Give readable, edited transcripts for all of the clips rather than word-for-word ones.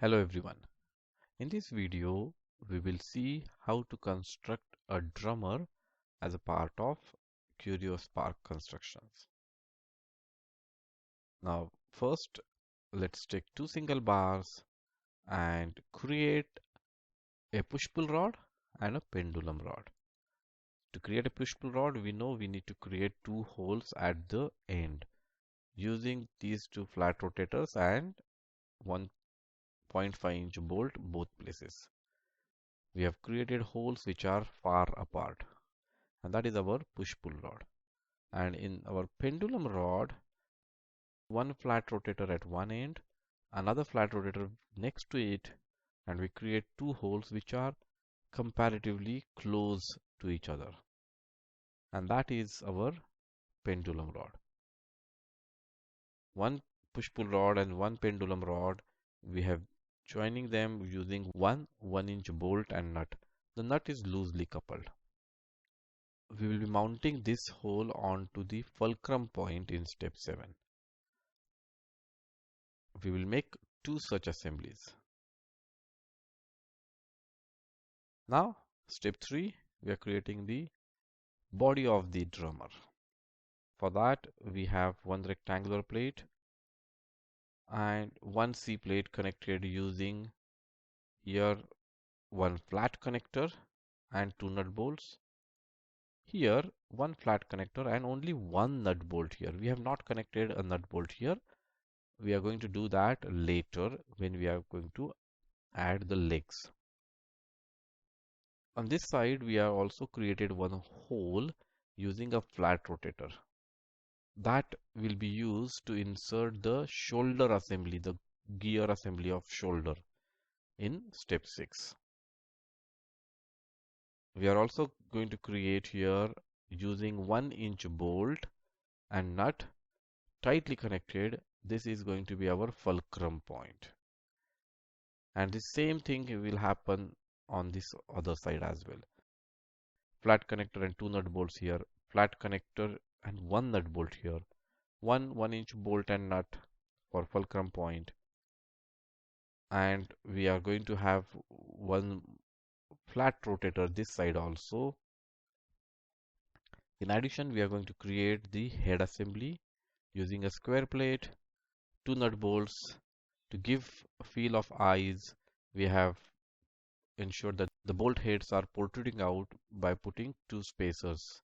Hello everyone. In this video, we will see how to construct a drummer as a part of Qurio Spark constructions. Now, first, let's take two single bars and create a push-pull rod and a pendulum rod. To create a push-pull rod, we know we need to create two holes at the end using these two flat rotators and 1.5-inch bolt both places. We have created holes which are far apart, and that is our push-pull rod. And in our pendulum rod, one flat rotator at one end, another flat rotator next to it, and we create two holes which are comparatively close to each other. And that is our pendulum rod. One push-pull rod and one pendulum rod, we have joining them using one 1-inch bolt and nut. The nut is loosely coupled. We will be mounting this hole onto the fulcrum point in step 7. We will make two such assemblies. Now, step 3, we are creating the body of the drummer. For that, we have one rectangular plate and one C plate connected using here one flat connector and two nut bolts. Here, one flat connector and only one nut bolt here. We have not connected a nut bolt here. We are going to do that later when we are going to add the legs. On this side, we have also created one hole using a flat rotator. That will be used to insert the shoulder assembly, the gear assembly of shoulder in step 6. We are also going to create here using 1-inch bolt and nut tightly connected. This is going to be our fulcrum point. And the same thing will happen on this other side as well. Flat connector and two nut bolts here, flat connector and one nut bolt here, one 1-inch bolt and nut for fulcrum point, and we are going to have one flat rotator this side also. In addition, we are going to create the head assembly using a square plate, two nut bolts. To give a feel of eyes, we have ensured that the bolt heads are protruding out by putting two spacers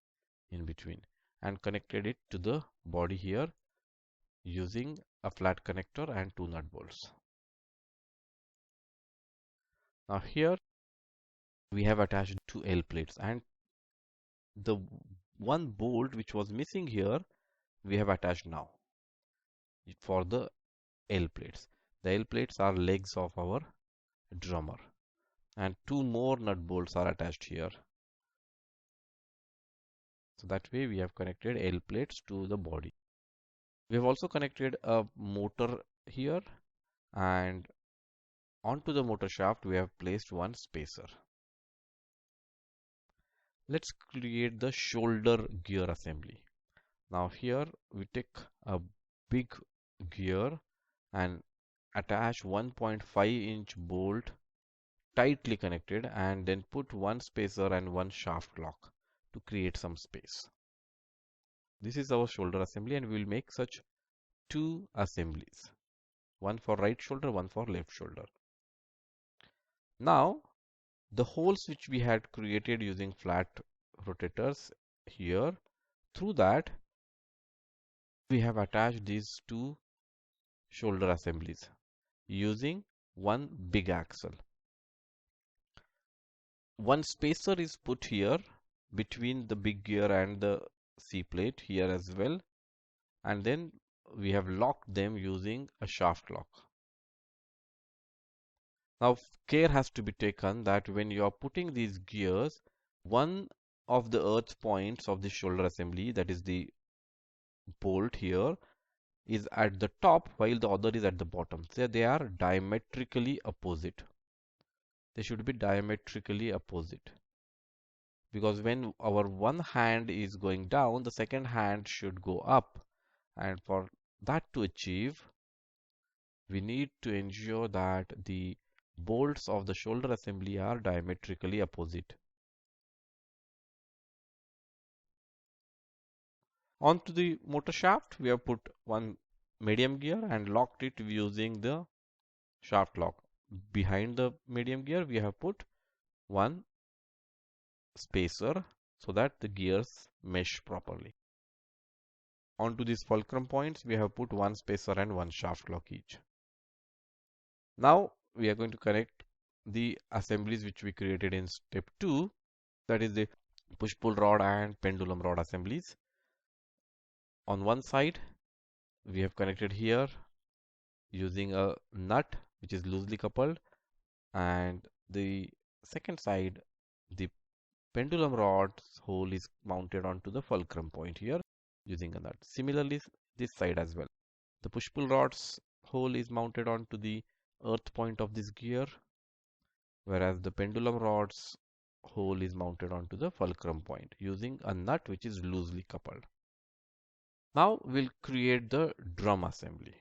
in between and connected it to the body here using a flat connector and two nut bolts. Now here we have attached two L plates, and the one bolt which was missing here we have attached now for the L plates. The L plates are legs of our drummer, and two more nut bolts are attached here. So that way we have connected L plates to the body. We have also connected a motor here, and onto the motor shaft we have placed one spacer. Let's create the shoulder gear assembly. Now here we take a big gear and attach 1.5-inch bolt tightly connected, and then put one spacer and one shaft lock to create some space. This is our shoulder assembly, and we will make such two assemblies, one for right shoulder, one for left shoulder. Now the holes which we had created using flat rotators here, through that we have attached these two shoulder assemblies using one big axle. One spacer is put here between the big gear and the C plate here as well, and then we have locked them using a shaft lock. Now care has to be taken that when you are putting these gears, one of the earth points of the shoulder assembly, that is the bolt here, is at the top while the other is at the bottom. So they are diametrically opposite. They should be diametrically opposite, because when our one hand is going down, the second hand should go up, and for that to achieve, we need to ensure that the bolts of the shoulder assembly are diametrically opposite. Onto the motor shaft, we have put one medium gear and locked it using the shaft lock. Behind the medium gear, we have put one spacer so that the gears mesh properly. Onto these fulcrum points, we have put one spacer and one shaft lock each. Now we are going to connect the assemblies which we created in step 2, that is the push-pull rod and pendulum rod assemblies. On one side, we have connected here using a nut which is loosely coupled, and the second side, the pendulum rod's hole is mounted onto the fulcrum point here using a nut. Similarly, this side as well. The push-pull rod's hole is mounted onto the earth point of this gear, whereas the pendulum rod's hole is mounted onto the fulcrum point using a nut which is loosely coupled. Now we'll create the drum assembly.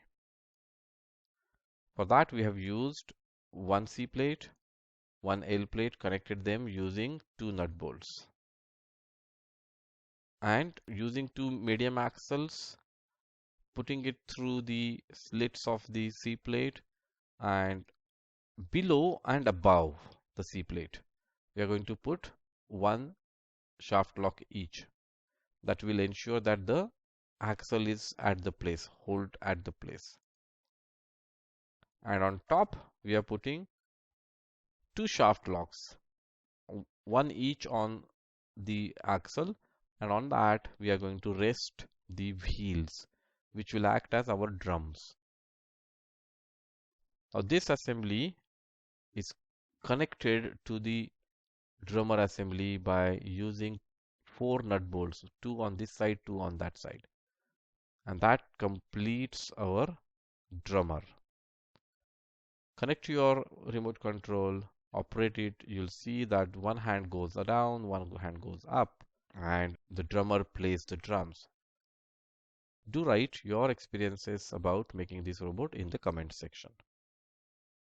For that we have used one C plate, one L plate, connected them using two nut bolts, and using two medium axles, putting it through the slits of the C plate, and below and above the C plate we are going to put one shaft lock each. That will ensure that the axle is at the place, hold at the place. And on top we are putting two shaft locks, one each on the axle, and on that we are going to rest the wheels which will act as our drums. Now this assembly is connected to the drummer assembly by using four nut bolts, two on this side, two on that side, and that completes our drummer. Connect to your remote control, operate it. You'll see that one hand goes down, one hand goes up, and the drummer plays the drums. Do write your experiences about making this robot in the comment section.